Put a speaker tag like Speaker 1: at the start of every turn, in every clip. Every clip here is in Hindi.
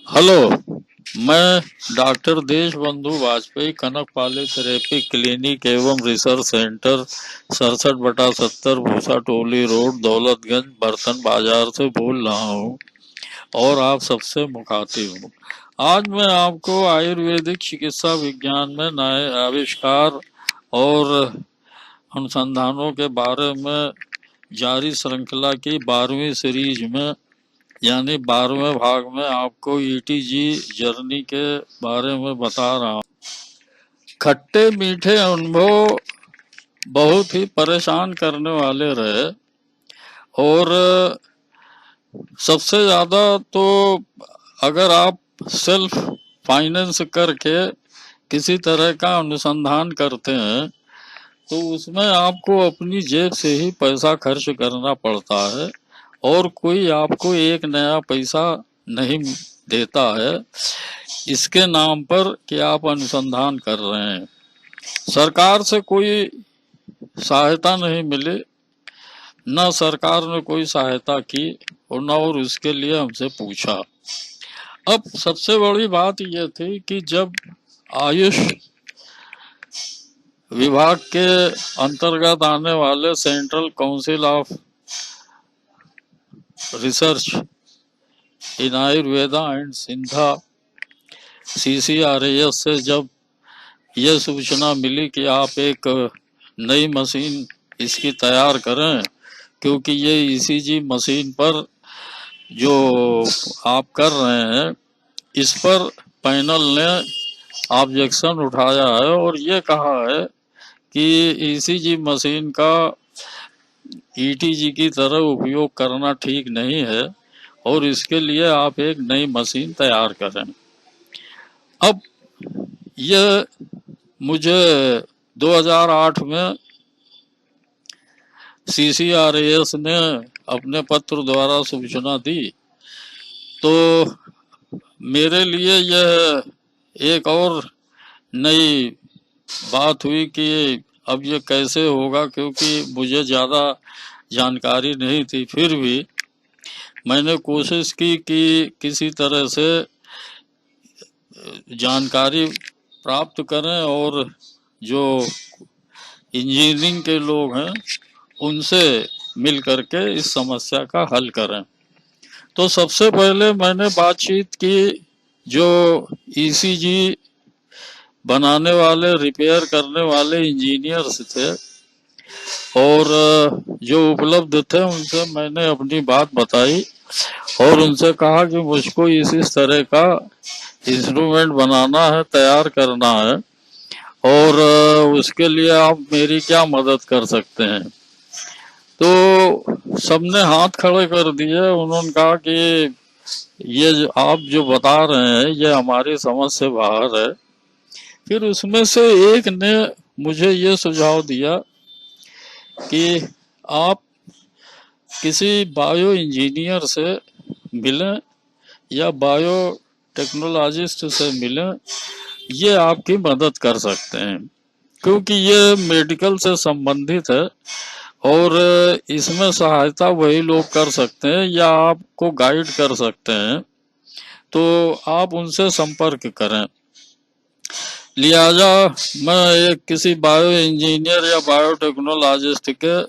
Speaker 1: हेलो। मैं डॉक्टर देशबंधु वाजपेयी कनक पाली थेरेपी क्लिनिक एवं रिसर्च सेंटर 67/70 भूसा टोली रोड दौलतगंज बर्तन बाजार से बोल रहा हूँ और आप सबसे मुखातिब हूँ। आज मैं आपको आयुर्वेदिक चिकित्सा विज्ञान में नए आविष्कार और अनुसंधानों के बारे में जारी श्रृंखला की 12वीं सीरीज में यानी 12वें भाग में आपको ईटीजी जर्नी के बारे में बता रहा हूँ। खट्टे मीठे अनुभव बहुत ही परेशान करने वाले रहे और सबसे ज़्यादा तो अगर आप सेल्फ फाइनेंस करके किसी तरह का अनुसंधान करते हैं तो उसमें आपको अपनी जेब से ही पैसा खर्च करना पड़ता है और कोई आपको एक नया पैसा नहीं देता है इसके नाम पर कि आप अनुसंधान कर रहे हैं। सरकार से कोई सहायता नहीं मिली, न सरकार ने कोई सहायता की और न और उसके लिए हमसे पूछा। अब सबसे बड़ी बात यह थी कि जब आयुष विभाग के अंतर्गत आने वाले central council of research in Ayurveda and Siddha CCRAS से जब यह सूचना मिली कि आप एक नई मशीन इसकी तैयार करें, क्योंकि ये ECG मशीन पर जो आप कर रहे हैं इस पर पैनल ने ऑब्जेक्शन उठाया है और ये कहा है कि ECG मशीन का ETG की तरह उपयोग करना ठीक नहीं है और इसके लिए आप एक नई मशीन तैयार करें। अब यह मुझे 2008 में CCRAS ने अपने पत्र द्वारा सूचना दी, तो मेरे लिए यह एक और नई बात हुई कि अब ये कैसे होगा, क्योंकि मुझे ज़्यादा जानकारी नहीं थी। फिर भी मैंने कोशिश की कि किसी तरह से जानकारी प्राप्त करें और जो इंजीनियरिंग के लोग हैं उनसे मिल करके इस समस्या का हल करें। तो सबसे पहले मैंने बातचीत की जो ECG बनाने वाले, रिपेयर करने वाले इंजीनियर्स थे और जो उपलब्ध थे उनसे मैंने अपनी बात बताई और उनसे कहा कि मुझको इस तरह का इंस्ट्रूमेंट बनाना है, तैयार करना है और उसके लिए आप मेरी क्या मदद कर सकते हैं। तो सबने हाथ खड़े कर दिए। उन्होंने कहा कि ये आप जो बता रहे हैं ये हमारी समझ से बाहर है। फिर उसमें से एक ने मुझे ये सुझाव दिया कि आप किसी बायो इंजीनियर से मिलें या बायो टेक्नोलॉजिस्ट से मिलें, ये आपकी मदद कर सकते हैं, क्योंकि ये मेडिकल से संबंधित है और इसमें सहायता वही लोग कर सकते हैं या आपको गाइड कर सकते हैं, तो आप उनसे संपर्क करें। लिहाजा मैं एक किसी बायो इंजीनियर या बायोटेक्नोलॉजिस्ट के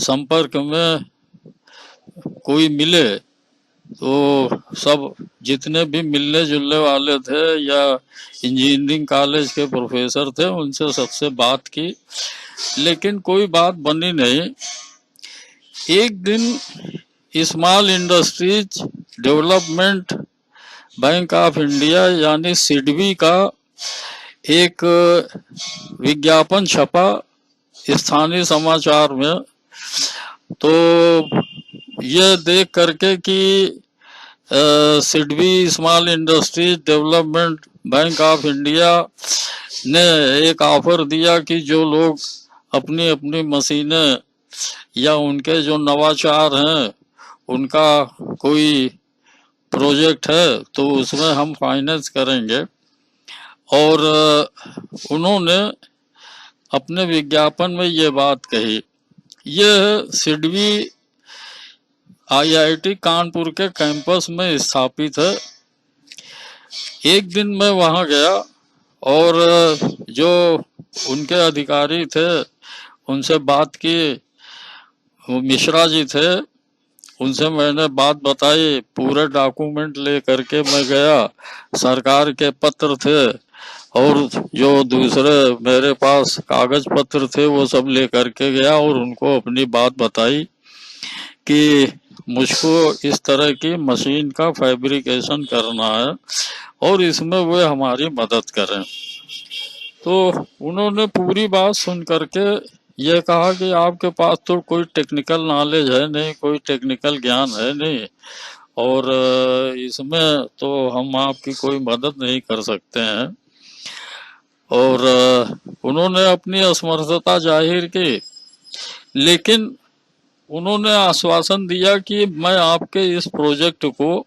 Speaker 1: संपर्क में कोई मिले तो सब जितने भी मिलने जुलने वाले थे या इंजीनियरिंग कॉलेज के प्रोफेसर थे उनसे सबसे बात की, लेकिन कोई बात बनी नहीं। एक दिन small industries development bank of India यानी सिडबी का एक विज्ञापन छपा स्थानीय समाचार में। तो ये देख करके कि SIDBI small industries development bank of India ने एक ऑफर दिया कि जो लोग अपनी अपनी मशीनें या उनके जो नवाचार हैं उनका कोई प्रोजेक्ट है तो उसमें हम फाइनेंस करेंगे। और उन्होंने अपने विज्ञापन में ये बात कही। यह सिडबी IIT कानपुर के कैंपस में स्थापित है एक दिन मैं वहां गया और जो उनके अधिकारी थे उनसे बात की। वो मिश्रा जी थे, उनसे मैंने बात बताई, पूरे डॉक्यूमेंट ले करके मैं गया। सरकार के पत्र थे और जो दूसरे मेरे पास कागज पत्र थे वो सब ले करके गया और उनको अपनी बात बताई कि मुझको इस तरह की मशीन का फैब्रिकेशन करना है और इसमें वे हमारी मदद करें। तो उन्होंने पूरी बात सुन करके ये कहा कि आपके पास तो कोई टेक्निकल नॉलेज है नहीं, कोई टेक्निकल ज्ञान है नहीं, और इसमें तो हम आपकी कोई मदद नहीं कर सकते हैं। और उन्होंने अपनी असमर्थता जाहिर की, लेकिन उन्होंने आश्वासन दिया कि मैं आपके इस प्रोजेक्ट को,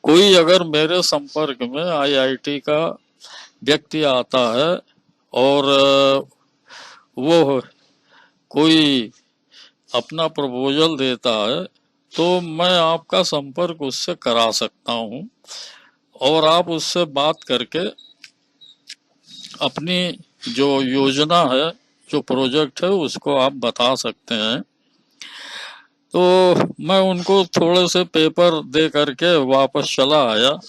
Speaker 1: कोई अगर मेरे संपर्क में आईआईटी का व्यक्ति आता है और वो कोई अपना प्रपोजल देता है तो मैं आपका संपर्क उससे करा सकता हूं और आप उससे बात करके अपनी जो योजना है, जो प्रोजेक्ट है, उसको आप बता सकते हैं। तो मैं उनको थोड़े से पेपर दे करके वापस चला आया।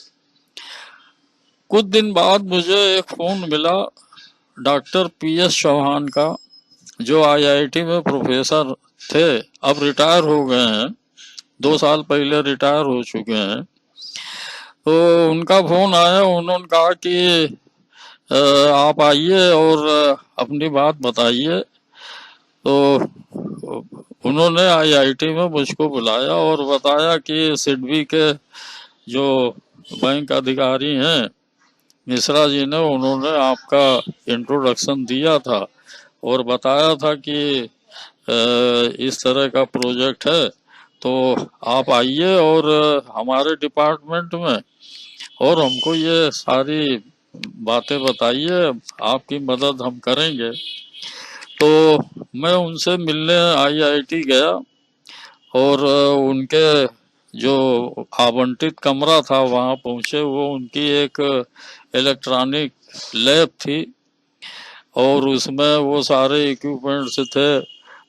Speaker 1: कुछ दिन बाद मुझे एक फोन मिला डॉक्टर पीएस चौहान का, जो आईआईटी में प्रोफेसर थे, अब रिटायर हो गए हैं, 2 साल पहले रिटायर हो चुके हैं। तो उनका फोन आया, उन्होंने कहा कि आप आइए और अपनी बात बताइए। तो उन्होंने आईआईटी में मुझको बुलाया और बताया कि सिडबी के जो बैंक अधिकारी हैं मिश्रा जी ने, उन्होंने आपका इंट्रोडक्शन दिया था और बताया था कि इस तरह का प्रोजेक्ट है, तो आप आइए और हमारे डिपार्टमेंट में और हमको ये सारी बातें बताइए, आपकी मदद हम करेंगे। तो मैं उनसे मिलने आईआईटी गया और उनके जो आवंटित कमरा था वहां पहुंचे। वो उनकी एक इलेक्ट्रॉनिक लैब थी और उसमें वो सारे इक्विपमेंट्स थे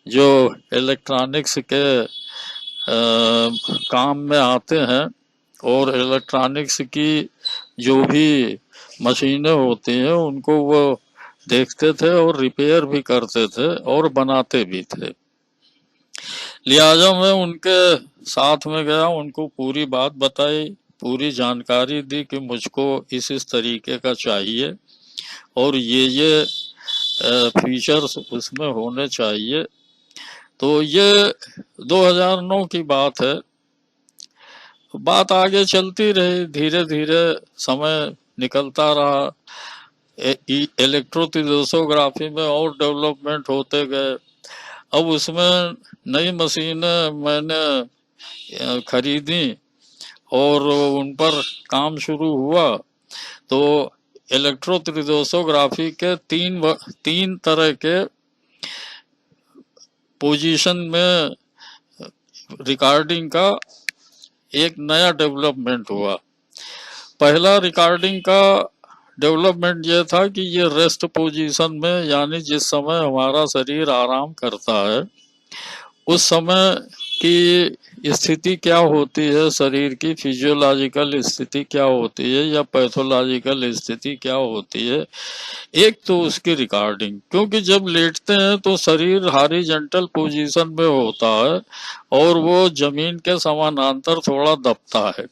Speaker 1: जो इलेक्ट्रॉनिक्स के काम में आते हैं, और इलेक्ट्रॉनिक्स की जो भी मशीनें होती हैं उनको वो देखते थे और रिपेयर भी करते थे और बनाते भी थे। लिहाजा मैं उनके साथ में गया, उनको पूरी बात बताई, पूरी जानकारी दी कि मुझको इस तरीके का चाहिए और ये फीचर्स उसमें होने चाहिए। तो ये 2009 की बात है। बात आगे चलती रही, धीरे धीरे समय निकलता रहा। इलेक्ट्रोथियोसोग्राफी में और डेवलपमेंट होते गए। अब उसमें नई मशीनें मैंने खरीदी और उन पर काम शुरू हुआ। तो इलेक्ट्रोथियोसोग्राफी के तीन तरह के पोजीशन में रिकॉर्डिंग का एक नया डेवलपमेंट हुआ। पहला रिकॉर्डिंग का डेवलपमेंट ये था कि ये रेस्ट पोजीशन में, यानी जिस समय हमारा शरीर आराम करता है उस समय की स्थिति क्या होती है, शरीर की फिजियोलॉजिकल स्थिति क्या होती है या पैथोलॉजिकल स्थिति क्या होती है। एक तो उसकी रिकॉर्डिंग, क्योंकि जब लेटते हैं तो शरीर हॉरिजॉन्टल पोजीशन में होता है और वो जमीन के समानांतर थोड़ा दबता है।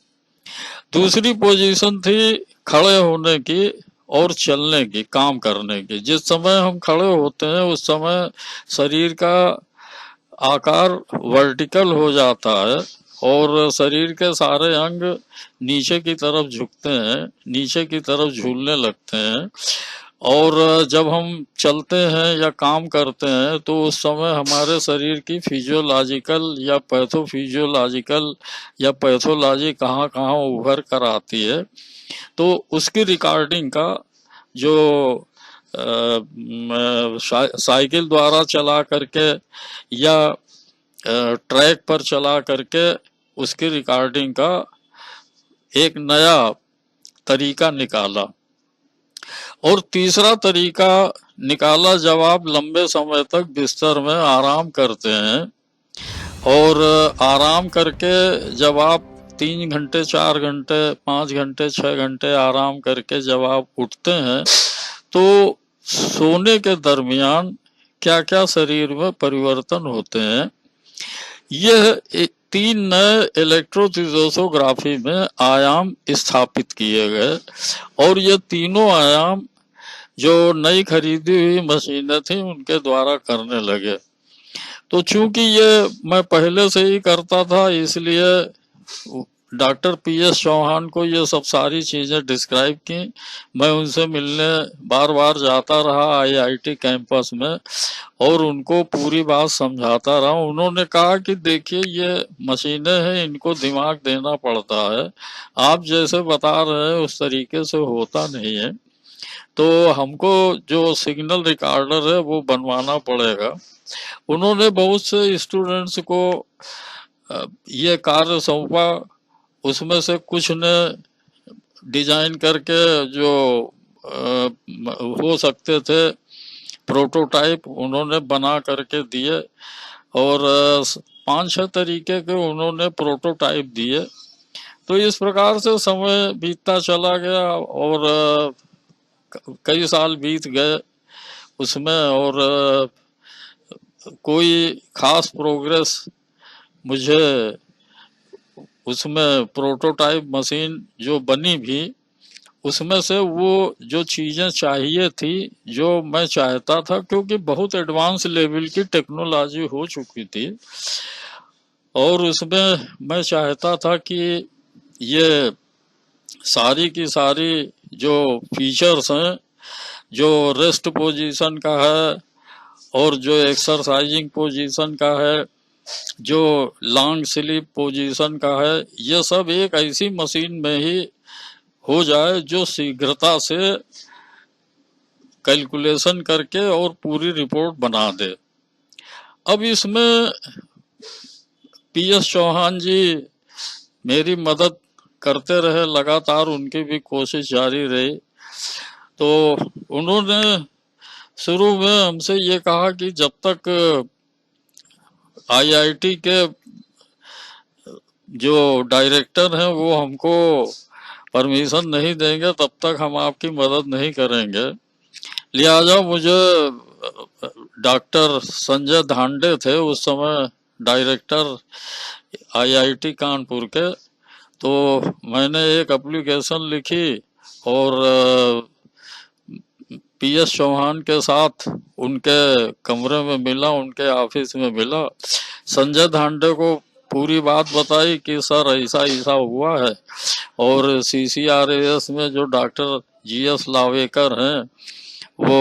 Speaker 1: दूसरी पोजीशन थी खड़े होने की और चलने की, काम करने की। जिस समय हम खड़े होते हैं उस समय शरीर का आकार वर्टिकल हो जाता है और शरीर के सारे अंग नीचे की तरफ झुकते हैं, नीचे की तरफ झूलने लगते हैं। और जब हम चलते हैं या काम करते हैं तो उस समय हमारे शरीर की फिजियोलॉजिकल या पैथोफिजियोलॉजिकल या पैथोलॉजी कहाँ कहाँ उभर कर आती है, तो उसकी रिकॉर्डिंग का जो साइकिल द्वारा चला करके या ट्रैक पर चला करके उसकी रिकॉर्डिंग का एक नया तरीका निकाला। और तीसरा तरीका निकाला, जब आप लंबे समय तक बिस्तर में आराम करते हैं और आराम करके जब आप 3 घंटे 4 घंटे 5 घंटे 6 घंटे आराम करके जब आप उठते हैं तो सोने के दरमियान क्या क्या शरीर में परिवर्तन होते हैं। यह 3 नए इलेक्ट्रोफिजियोग्राफी में आयाम स्थापित किए गए और ये तीनों आयाम जो नई खरीदी हुई मशीनें थी उनके द्वारा करने लगे। तो चूंकि ये मैं पहले से ही करता था, इसलिए डॉक्टर पीएस चौहान को ये सब सारी चीजें डिस्क्राइब की। मैं उनसे मिलने बार बार जाता रहा आईआईटी कैंपस में और उनको पूरी बात समझाता रहा। उन्होंने कहा कि देखिए, ये मशीनें हैं, इनको दिमाग देना पड़ता है, आप जैसे बता रहे हैं उस तरीके से होता नहीं है, तो हमको जो सिग्नल रिकॉर्डर है वो बनवाना पड़ेगा। उन्होंने बहुत से स्टूडेंट्स को ये कार्य सौंपा। उसमें से कुछ ने डिजाइन करके जो हो सकते थे प्रोटोटाइप उन्होंने बना करके दिए और 5-6 तरीके के उन्होंने प्रोटोटाइप दिए। तो इस प्रकार से समय बीतता चला गया और कई साल बीत गए उसमें और कोई खास प्रोग्रेस मुझे उसमें प्रोटोटाइप मशीन जो बनी भी उसमें से वो जो चीजें चाहिए थी जो मैं चाहता था, क्योंकि बहुत एडवांस लेवल की टेक्नोलॉजी हो चुकी थी और उसमें मैं चाहता था कि ये सारी की सारी जो फीचर्स हैं, जो रेस्ट पोजीशन का है और जो एक्सरसाइजिंग पोजीशन का है, जो लॉन्ग स्लीप पोजीशन का है, ये सब एक ऐसी मशीन में ही हो जाए जो शीघ्रता से कैलकुलेशन करके और पूरी रिपोर्ट बना दे। अब इसमें पीएस चौहान जी मेरी मदद करते रहे, लगातार उनकी भी कोशिश जारी रही। तो उन्होंने शुरू में हमसे ये कहा कि जब तक आईआईटी के जो डायरेक्टर हैं वो हमको परमिशन नहीं देंगे तब तक हम आपकी मदद नहीं करेंगे। लिहाजा मुझे डॉक्टर संजय धांडे थे उस समय डायरेक्टर आईआईटी कानपुर के, तो मैंने एक एप्लीकेशन लिखी और पीएस चौहान के साथ उनके कमरे में मिला, उनके ऑफिस में मिला। संजय धांडे को पूरी बात बताई कि सर ऐसा ऐसा हुआ है और सीसीआरएस में जो डॉक्टर जीएस लावेकर हैं वो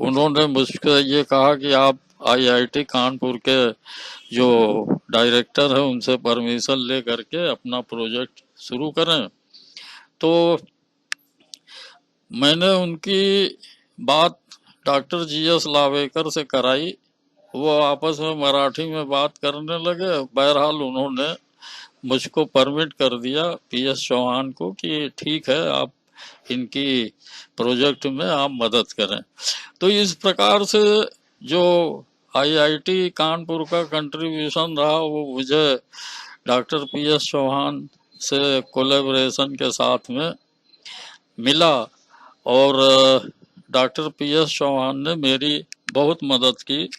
Speaker 1: उन्होंने मुझसे ये कहा कि आप आईआईटी कानपुर के जो डायरेक्टर हैं उनसे परमिशन ले करके अपना प्रोजेक्ट शुरू करें। तो मैंने उनकी बात डॉक्टर जीएस लावेकर से कराई। वो आपस में मराठी में बात करने लगे। बहरहाल उन्होंने मुझको परमिट कर दिया पीएस चौहान को कि ठीक है, आप इनकी प्रोजेक्ट में आप मदद करें। तो इस प्रकार से जो आईआईटी कानपुर का कंट्रीब्यूशन रहा वो मुझे डॉक्टर पीएस चौहान से कोलैबोरेशन के साथ में मिला और डॉक्टर पीएस चौहान ने मेरी बहुत मदद की।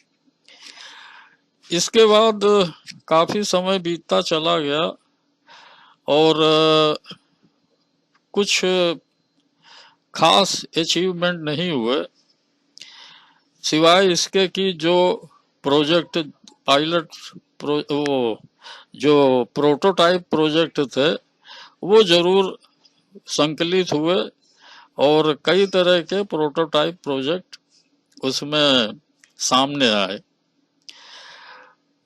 Speaker 1: इसके बाद काफी समय बीतता चला गया और कुछ खास अचीवमेंट नहीं हुए, सिवाय इसके कि जो प्रोजेक्ट वो जो प्रोटोटाइप प्रोजेक्ट थे वो जरूर संकलित हुए और कई तरह के प्रोटोटाइप प्रोजेक्ट उसमें सामने आए।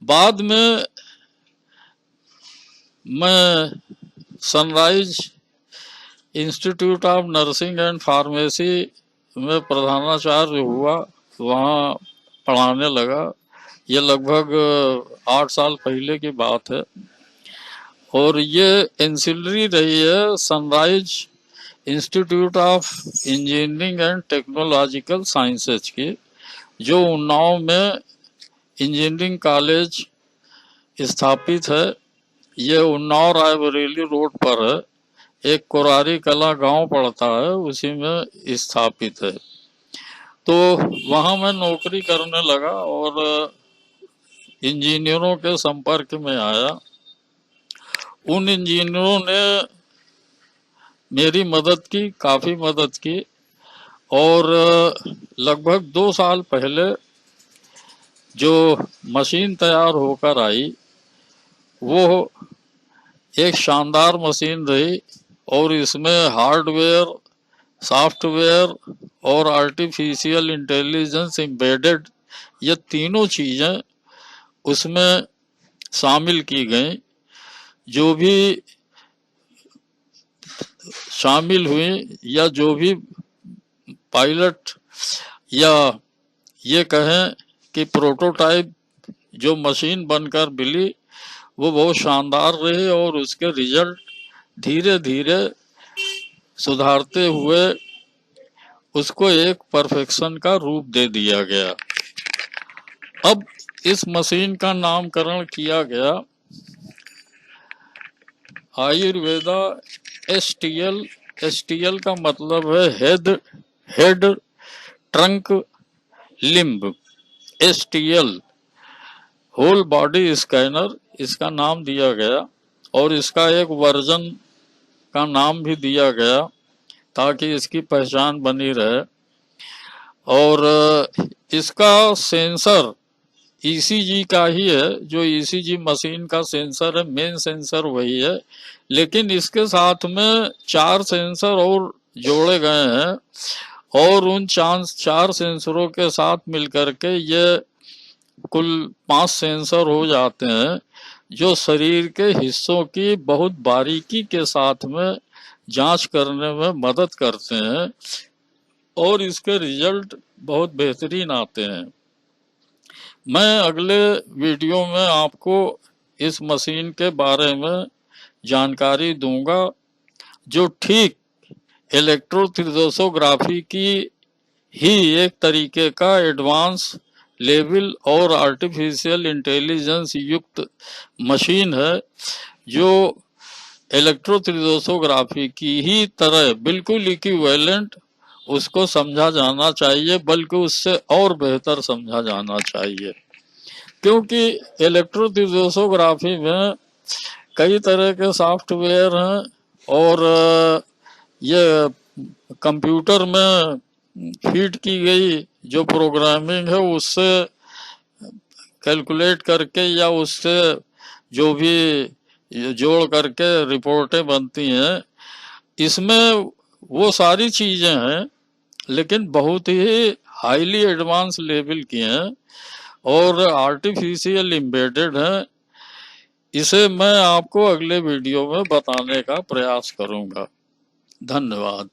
Speaker 1: बाद में मैं sunrise institute of nursing and pharmacy में प्रधानाचार्य हुआ, वहाँ पढ़ाने लगा। ये लगभग 8 साल पहले की बात है और ये एंसिलरी रही है sunrise institute of engineering and technological sciences की, जो उन्नाव में इंजीनियरिंग कॉलेज स्थापित है। ये उन्नाव रायबरेली रोड पर है, एक कोरारी कला गांव पड़ता है, उसी में स्थापित है। तो वहां मैं नौकरी करने लगा और इंजीनियरों के संपर्क में आया। उन इंजीनियरों ने मेरी मदद की, काफ़ी मदद की, और लगभग 2 साल पहले जो मशीन तैयार होकर आई वो एक शानदार मशीन रही, और इसमें हार्डवेयर, सॉफ्टवेयर और आर्टिफिशियल इंटेलिजेंस एम्बेडेड, ये तीनों चीज़ें उसमें शामिल की गई। जो भी शामिल हुई या जो भी पायलट या ये कहें कि प्रोटोटाइप जो मशीन बनकर मिली वो बहुत शानदार रही, और उसके रिजल्ट धीरे धीरे सुधारते हुए उसको एक परफेक्शन का रूप दे दिया गया। अब इस मशीन का नामकरण किया गया आयुर्वेदा STL। STL का मतलब है head trunk limb. STL whole body scanner इसका नाम दिया गया, और इसका एक वर्जन का नाम भी दिया गया ताकि इसकी पहचान बनी रहे। और इसका सेंसर ECG का ही है, जो ECG मशीन का सेंसर है, मेन सेंसर वही है, लेकिन इसके साथ में 4 सेंसर और जोड़े गए हैं, और उन 4 सेंसरों के साथ मिलकर के ये कुल 5 सेंसर हो जाते हैं, जो शरीर के हिस्सों की बहुत बारीकी के साथ में जांच करने में मदद करते हैं, और इसके रिजल्ट बहुत बेहतरीन आते हैं। मैं अगले वीडियो में आपको इस मशीन के बारे में जानकारी दूंगा, जो ठीक इलेक्ट्रोथिर्दोसोग्राफी की ही एक तरीके का एडवांस लेवल और आर्टिफिशियल इंटेलिजेंस युक्त मशीन है, जो इलेक्ट्रोथिर्दोसोग्राफी की ही तरह बिल्कुल इक्विवेलेंट उसको समझा जाना चाहिए, बल्कि उससे और बेहतर समझा जाना चाहिए, क्योंकि इलेक्ट्रोथिर्दोसोग्राफी में कई तरह के सॉफ्टवेयर हैं, और ये कंप्यूटर में फीड की गई जो प्रोग्रामिंग है उससे कैलकुलेट करके या उससे जो भी जोड़ करके रिपोर्टें बनती हैं, इसमें वो सारी चीज़ें हैं, लेकिन बहुत ही हाईली एडवांस लेवल की हैं और आर्टिफिशियल एम्बेडेड हैं। इसे मैं आपको अगले वीडियो में बताने का प्रयास करूंगा। धन्यवाद।